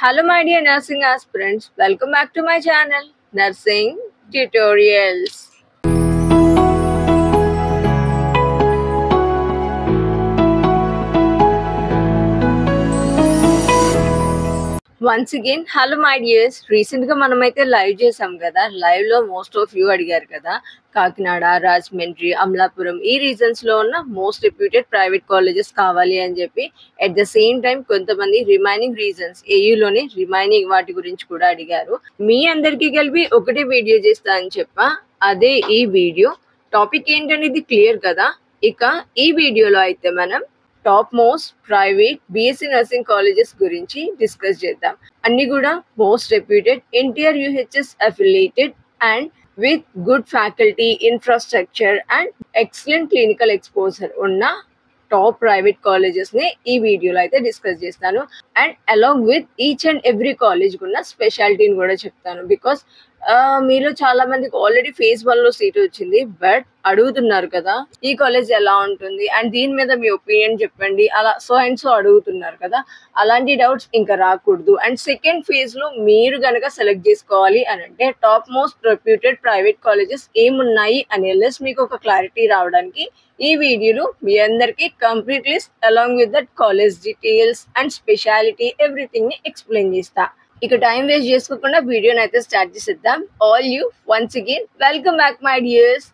Hello, my dear nursing aspirants. Welcome back to my channel, Nursing Tutorials. Once again, hello my dears. Recent గా మనమైతే live చేసాం కదా. Live లో most of you అడిగారు కదా, కాకినాడ, రాజమండ్రి, అమలాపురం ఈ రీజన్స్ లో ఉన్న మోస్ట్ రెప్యూటెడ్ ప్రైవేట్ కాలేజెస్ కావాలి అని చెప్పి. అట్ ద సేమ్ టైం కొంతమంది రిమైనింగ్ రీజన్స్ ఏయులోనే రిమైనింగ్ వాటి గురించి కూడా అడిగారు. మీ అందరికీ కలిపి ఒకటే వీడియో చేస్తా అని చెప్పా. అదే ఈ వీడియో. టాపిక్ ఏంటనేది క్లియర్ కదా. ఇక ఈ వీడియోలో అయితే మనం top most private BSc nursing colleges గురించి డిస్కస్ చేద్దాం. అన్ని కూడా most reputed, NTR UHS affiliated and with good faculty, infrastructure and excellent clinical exposure ఉన్న టాప్ ప్రైవేట్ కాలేజెస్ ని ఈ వీడియోలో అయితే డిస్కస్ చేస్తాను. And along with each and every college ఉన్న స్పెషాలిటీని కూడా చెప్తాను. బికాస్ మీలో చాలా మందికి ఆల్రెడీ ఫేజ్ 1 లో సీట్ వచ్చింది, బట్ అడుగుతున్నారు కదా ఈ కాలేజ్ ఎలా ఉంటుంది అండ్ దీని మీద మీ ఒపీనియన్ చెప్పండి, అలా సో అండ్ సో అడుగుతున్నారు కదా. అలాంటి డౌట్స్ ఇంకా రాకూడదు. అండ్ సెకండ్ ఫేజ్ లో మీరు గనక సెలెక్ట్ చేసుకోవాలి అని అంటే top most reputed private colleges ఏమున్నాయి అనే లిస్ట్ మీకు ఒక క్లారిటీ రావడానికి ఈ వీడియోలో మీ అందరికి complete list along with that college details and speciality everything ని ఎక్స్ప్లెయిన్ చేస్తా. ఇక టైం వేస్ట్ చేసుకోకుండా వీడియోని అయితే స్టార్ట్ చేసేద్దాం. All you once again welcome back my dears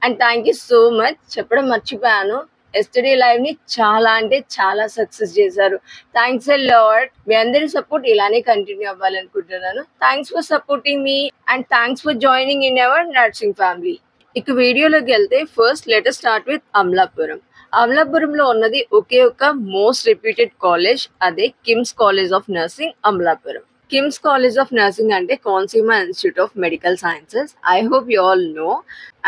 and thank you so much. చెప్పడం మర్చిపోయాను, ఎస్టర్డే లైవ్ ని చాలా అంటే చాలా సక్సెస్ చేశారు. Thanks a lot. మీ అందరి సపోర్ట్ ఇలానే కంటిన్యూ అవ్వాలనుకుంటున్నాను. థ్యాంక్స్ ఫర్ సపోర్టింగ్ మీ and thanks for joining in our nursing family. ఇక వీడియోలోకి వెళ్తే first let us start with Amalapuram. అమలాపురంలో ఉన్నది ఒకే ఒక మోస్ట్ రెప్యూటెడ్ కాలేజ్, అదే KIMS college of nursing Amalapuram. KIMS college of nursing అంటే Konaseema institute of medical sciences. I hope you all know.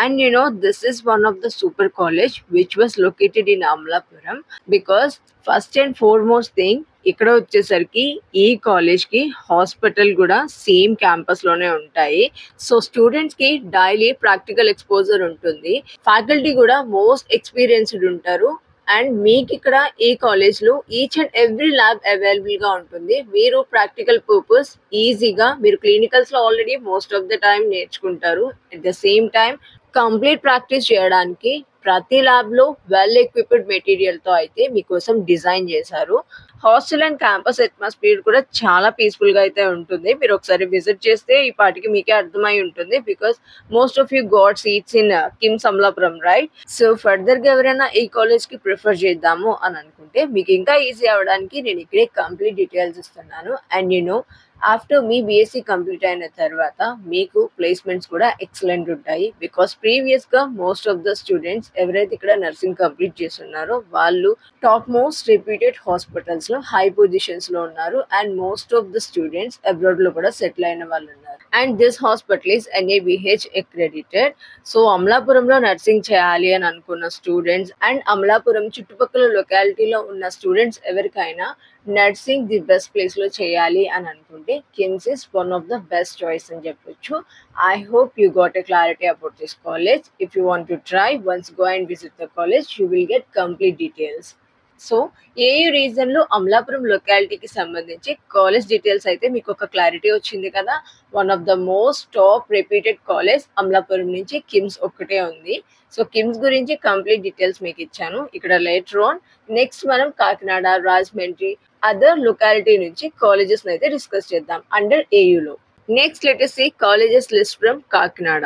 And you know, this is one of the super college which was located in Amalapuram because first and foremost thing ఇక్కడ వచ్చేసరికి ఈ college కి hospital కూడా same campus లోనే ఉంటాయి. So students కి daily practical exposure ఉంటుంది. Faculty కూడా మోస్ట్ ఎక్స్పీరియన్స్డ్ ఉంటారు. అండ్ మీకు ఇక్కడ ఈ కాలేజ్ లో each and every lab available గా ఉంటుంది. మీరు ప్రాక్టికల్ పర్పస్ ఈజీగా మీరు క్లినికల్స్ లో already most of the time నేర్చుకుంటారు. At the same time complete practice చేయడానికి ప్రతి ల్యాబ్ లో వెల్ ఎక్విప్డ్ మెటీరియల్ తో అయితే మీకోసం డిజైన్ చేశారు. హాస్టల్ అండ్ క్యాంపస్ అట్మాస్ఫియర్ కూడా చాలా పీస్ఫుల్ గా అయితే ఉంటుంది. మీరు ఒకసారి విజిట్ చేస్తే ఈ పాటికి మీకే అర్థమై ఉంటుంది. Because most of you got seats in KIMS Amalapuram, right? So further గా ఎవరైనా ఈ కాలేజ్ కి ప్రిఫర్ చేద్దాము అని అనుకుంటే మీకు ఇంకా ఈజీ అవడానికి నేను ఇక్కడే కంప్లీట్ డీటెయిల్స్ ఇస్తున్నాను. And you know, after me BSc complete అయిన తర్వాత మీకు ప్లేస్మెంట్స్ కూడా ఎక్సలెంట్ ఉంటాయి. బికాస్ ప్రీవియస్ గా మోస్ట్ ఆఫ్ ద స్టూడెంట్స్ ఎవరైతే ఇక్కడ నర్సింగ్ కంప్లీట్ చేస్తున్నారో వాళ్ళు టాప్ మోస్ట్ రెప్యూటెడ్ హాస్పిటల్స్ లో హై పొజిషన్స్ లో ఉన్నారు. And most of the students abroad లో కూడా సెటిల్ అయిన వాళ్ళు ఉన్నారు. And this hospital is NABH accredited. So అమలాపురంలో నర్సింగ్ చేయాలి అని అనుకున్న స్టూడెంట్స్ అండ్ అమలాపురం చుట్టుపక్కల లొకాలిటీలో ఉన్న స్టూడెంట్స్ ఎవరికైనా నర్సింగ్ ది బెస్ట్ ప్లేస్ లో చేయాలి అని అనుకుంటే KIMS is one of the best choice అని చెప్పొచ్చు. I hope you got a clarity about this college. If you want to try, once go and visit the college, you will get complete details. So A reason లో అమలాపురం లొకాలిటీకి సంబంధించి college details అయితే మీకు ఒక clarity వచ్చింది కదా. One of the most top reputed college Amalapuram నుంచి కిమ్స్ ఒక్కటే ఉంది. సో కిమ్స్ గురించి కంప్లీట్ డీటెయిల్స్ మీకు ఇచ్చాను. ఇక్కడ లేటర్ ఆన్ నెక్స్ట్ మనం కాకినాడ, రాజమండ్రి అదర్ లొకాలిటీ నుంచి కాలేజెస్ అయితే డిస్కస్ చేద్దాం అండర్ ఏయులో. Next let us see colleges list from Kakinada.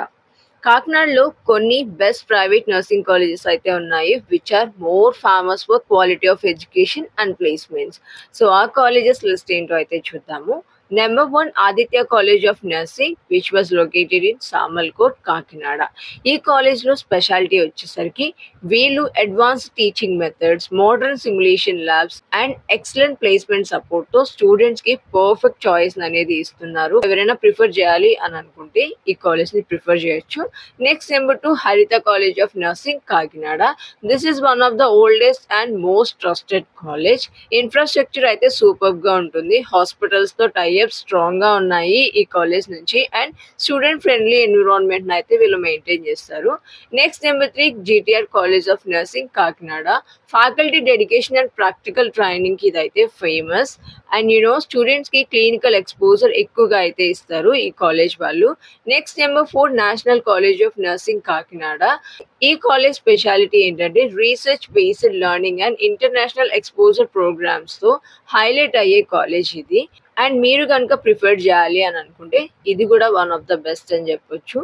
కాకినాడలో కొన్ని బెస్ట్ ప్రైవేట్ నర్సింగ్ కాలేజెస్ అయితే ఉన్నాయి which are more famous for quality of education and placements. So ఆ కాలేజెస్ లిస్ట్ ఏంటో అయితే చూద్దాము. Number 1 Aditya college of nursing which was located in Samalkot, Kakinada. ఈ college లో స్పెషాలిటీ వచ్చేసరికి వీళ్ళు advanced teaching methods, modern simulation labs and excellent placement support తో students కి పర్ఫెక్ట్ చాయిస్ అనేది ఇస్తున్నారు. ఎవరైనా ప్రిఫర్ చేయాలి అని అనుకుంటే ఈ కాలేజ్ ని ప్రిఫర్ చేయొచ్చు. నెక్స్ట్ నెంబర్ 2 హరిత college of nursing, Kakinada. This is one of the oldest and most trusted college. Infrastructure అయితే సూపర్ గా ఉంటుంది. హాస్పిటల్స్ తో టై టైఅప్స్ స్ట్రాంగ్గా ఉన్నాయి ఈ కాలేజ్ నుంచి. అండ్ స్టూడెంట్ ఫ్రెండ్లీ ఎన్విరాన్మెంట్ అయితే వీళ్ళు మెయింటైన్ చేస్తారు. Next number 3 GTR college of nursing Kakinada. Faculty dedication and practical training కి ఇదైతే ఫేమస్. అండ్ స్టూడెంట్స్ కి క్లినికల్ ఎక్స్పోజర్ ఎక్కువగా అయితే ఇస్తారు ఈ కాలేజ్ వాళ్ళు. Next number 4 national college of nursing Kakinada. ఈ కాలేజ్ స్పెషాలిటీ ఏంటంటే research based learning and international exposure programs తో హైలైట్ అయ్యే కాలేజ్ ఇది. అండ్ మీరు కనుక ప్రిఫర్ చేయాలి అని అనుకుంటే ఇది కూడా వన్ ఆఫ్ ద బెస్ట్ అని చెప్పొచ్చు.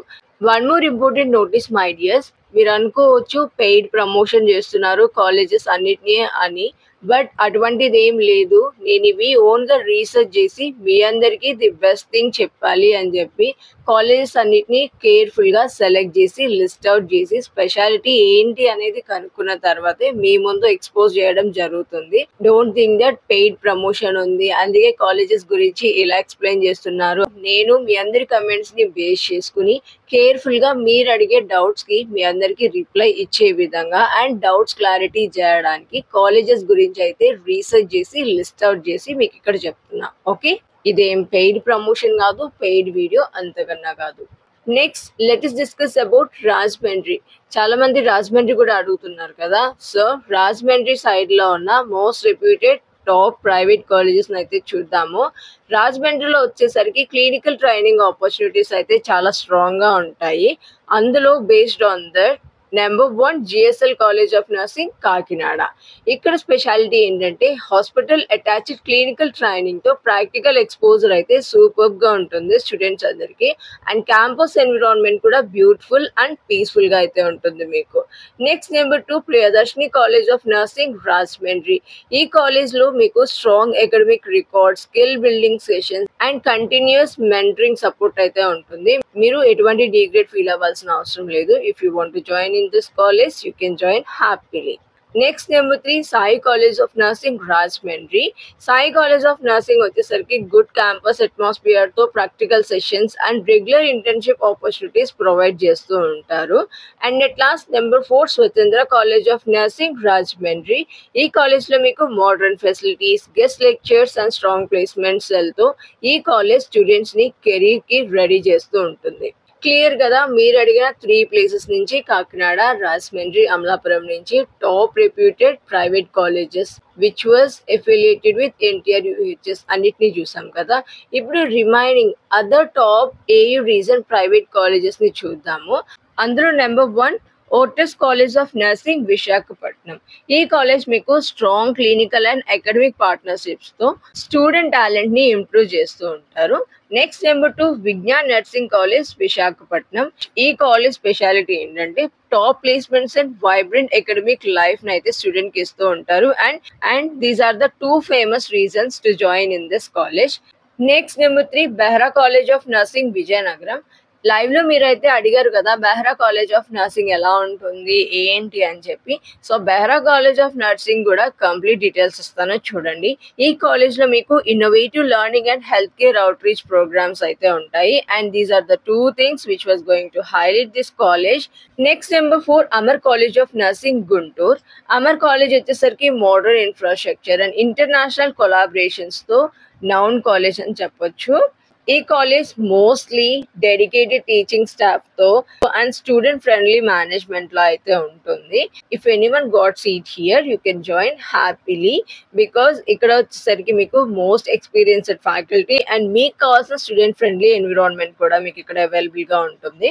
One more important notice my dears, మీరు అనుకోవచ్చు పెయిడ్ ప్రమోషన్ చేస్తున్నారు కాలేజెస్ అన్నిటినీ అని, బట్ అటువంటిది ఏం లేదు. నేను ఇవి ఓన్గా రీసెర్చ్ చేసి మీ అందరికీ ది బెస్ట్ థింగ్ చెప్పాలి అని చెప్పి కాలేజెస్ అన్నిటినీ కేర్ఫుల్గా సెలెక్ట్ చేసి లిస్ట్ అవుట్ చేసి స్పెషాలిటీ ఏంటి అనేది కనుక్కున్న తర్వాతే మీ ముందు ఎక్స్పోజ్ చేయడం జరుగుతుంది. Don't think that paid promotion ఉంది అందుకే కాలేజెస్ గురించి ఇలా ఎక్స్ప్లెయిన్ చేస్తున్నారు. నేను మీ అందరి కమెంట్స్ ని బేస్ చేసుకుని కేర్ఫుల్ గా మీరు అడిగే డౌట్స్ కి మీ అందరికి రిప్లై ఇచ్చే విధంగా అండ్ డౌట్స్ క్లారిటీ చేయడానికి కాలేజెస్ గురించి అయితే రీసెర్చ్ చేసి లిస్ట్ అవుట్ చేసి మీకు ఇక్కడ చెప్తున్నా. ఓకే, ఇదేం పెయిడ్ ప్రమోషన్ కాదు, పెయిడ్ వీడియో అంతకన్నా కాదు. Next let us discuss about Rajahmundry. చాలా మంది రాజమండ్రి కూడా అడుగుతున్నారు కదా. సో రాజమండ్రి సైడ్ లో ఉన్న most reputed top private colleges అయితే చూద్దాము. రాజమండ్రిలో వచ్చేసరికి క్లినికల్ ట్రైనింగ్ ఆపర్చునిటీస్ అయితే చాలా స్ట్రాంగ్ గా ఉంటాయి. అందులో based on that number 1 GSL college of nursing Kakinada. ఇక్కడ స్పెషాలిటీ ఏంటంటే హాస్పిటల్ అటాచ్డ్ క్లినికల్ ట్రైనింగ్ తో ప్రాక్టికల్ ఎక్స్పోజర్ అయితే సూపర్ గా ఉంటుంది స్టూడెంట్స్ అందరికి. అండ్ క్యాంపస్ ఎన్విరాన్మెంట్ కూడా బ్యూటిఫుల్ అండ్ పీస్ఫుల్ గా అయితే ఉంటుంది మీకు. Next number 2 Priyadarshini college of nursing Rajahmundry. ఈ కాలేజ్ లో మీకు strong academic record, skill building sessions and continuous mentoring support అయితే ఉంటుంది. మీరు ఎటువంటి డిగ్రేడ్ ఫీల్ అవ్వాల్సిన అవసరం లేదు. If you want to join in this college you can join happily. Next number 3 Sai college of nursing Rajahmundry. Sai college of nursing వచ్చేసరికి good campus atmosphere తో practical sessions and regular internship opportunities provide చేస్తూ ఉంటారు. And at last number 4 స్వతంత్ర college of nursing Rajahmundry. ఈ college లో మీకు modern facilities, guest lectures and strong placement cell తో ఈ కాలేజ్ స్టూడెంట్స్ ని కెరీర్ కి రెడీ చేస్తూ ఉంటుంది. క్లియర్ కదా, మీరు అడిగిన 3 ప్లేసెస్ నుంచి కాకినాడ, రాజమండ్రి, అమలాపురం నుంచి top reputed private colleges which was affiliated with NTR UHS అన్నిటినీ చూసాం కదా. ఇప్పుడు remaining other top AU region private colleges ని చూద్దాము. అందులో number 1 Otus college of nursing Visakhapatnam. ఈ కాలేజ్ మీకు strong clinical and academic partnerships తో స్టూడెంట్ టాలెంట్ ని ఇంప్రూవ్ చేస్తూ ఉంటారు. Next number 2 Vignan nursing college Visakhapatnam. ఈ కాలేజ్ స్పెషాలిటీ ఏంటంటే top placements and vibrant academic life ని అయితే స్టూడెంట్ కి ఇస్తూ ఉంటారు. And these are the 2 famous reasons to join in this college. Next number 3 Behra college of nursing Vizianagaram. Live లో మీరైతే అడిగారు కదా బెహ్రా కాలేజ్ ఆఫ్ నర్సింగ్ ఎలా ఉంటుంది ఏంటి అని చెప్పి. So Behra college of nursing కూడా కంప్లీట్ డీటెయిల్స్ ఇస్తాను చూడండి. ఈ కాలేజ్ లో మీకు innovative learning and health care outreach programmes అయితే ఉంటాయి. And these are the 2 things which was going to highlight this college. Next number 4 Amar college of nursing Guntur. Amar college వచ్చేసరికి modern infrastructure and international collaborations తో known college అని చెప్పొచ్చు. ఈ college mostly dedicated teaching staff తో and student friendly management లో అయితే ఉంటుంది. If anyone got seat here you can join happily because ఇక్కడ వచ్చేసరికి మీకు మోస్ట్ ఎక్స్పీరియన్స్డ్ ఫ్యాకల్టీ అండ్ మీకు కావాల్సిన స్టూడెంట్ ఫ్రెండ్లీ ఎన్విరాన్మెంట్ కూడా మీకు ఇక్కడ అవైలబుల్ గా ఉంటుంది.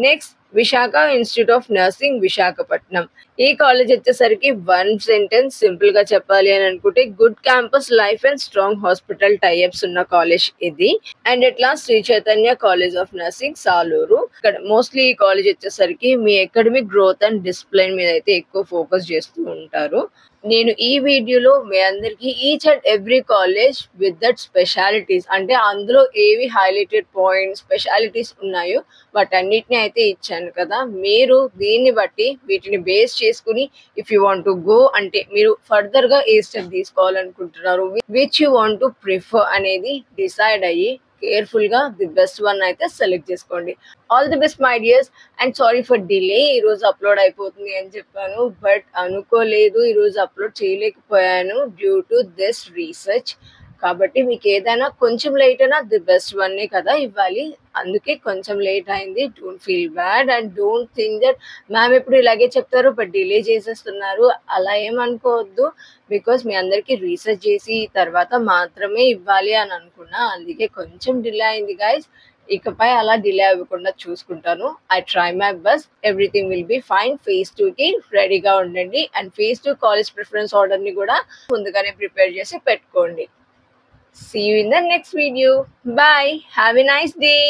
Next Visakha institute of nursing Visakhapatnam. ఈ కాలేజ్ వచ్చేసరికి 1 సెంటెన్స్ సింపుల్ గా చెప్పాలి అని అనుకుంటే good campus life and strong hospital tie ups ఉన్న కాలేజ్ ఇది. అండ్ అట్లా Shri Chaitanya college of nursing Saluru. ఇక్కడ మోస్ట్లీ ఈ కాలేజ్ వచ్చేసరికి మీ అకాడమిక్ గ్రోత్ అండ్ డిసిప్లిన్ మీద అయితే ఎక్కువ ఫోకస్ చేస్తూ ఉంటారు. నేను ఈ వీడియోలో మీ అందరికి each and every college with that specialities అంటే అందులో ఏవి హైలైటెడ్ పాయింట్స్ స్పెషాలిటీస్ ఉన్నాయో వాటన్నిటిని అయితే ఇచ్చాను కదా. మీరు దీన్ని బట్టి వీటిని బేస్ చేసుకుని if you want to go అంటే మీరు ఫర్దర్ గా ఏ స్టెప్ తీసుకోవాలనుకుంటున్నారు which you want to prefer అనేది డిసైడ్ అయ్యి కేర్ఫుల్ గా ది బెస్ట్ వన్ అయితే సెలెక్ట్ చేసుకోండి. All the best my dears and sorry for delay. ఈ రోజు అప్లోడ్ అయిపోతుంది అని చెప్పాను బట్ అనుకోలేదు ఈ రోజు అప్లోడ్ చేయలేకపోయాను డ్యూ టు దిస్ రీసెర్చ్. కాబట్టి మీకు ఏదైనా కొంచెం లేట్ అయినా ది బెస్ట్ వన్నే కదా ఇవ్వాలి. అందుకే కొంచెం లేట్ అయింది. Don't feel bad and don't think that ma'am ఎప్పుడు ఇలాగే చెప్తారు బట్ డిలే చేసేస్తున్నారు అలా ఏమనుకోవద్దు. బికాస్ మీ అందరికీ రీసెర్చ్ చేసి తర్వాత మాత్రమే ఇవ్వాలి అని అనుకున్నా. అందుకే కొంచెం డిలే అయింది గైస్. ఇకపై అలా డిలే అవ్వకుండా చూసుకుంటాను. I try my best. Everything will be fine. Phase 2కి రెడీగా ఉండండి అండ్ ఫేజ్ 2 కాలేజ్ ప్రిఫరెన్స్ ఆర్డర్ని కూడా ముందుగానే ప్రిపేర్ చేసి పెట్టుకోండి. See you in the next video. Bye. Have a nice day.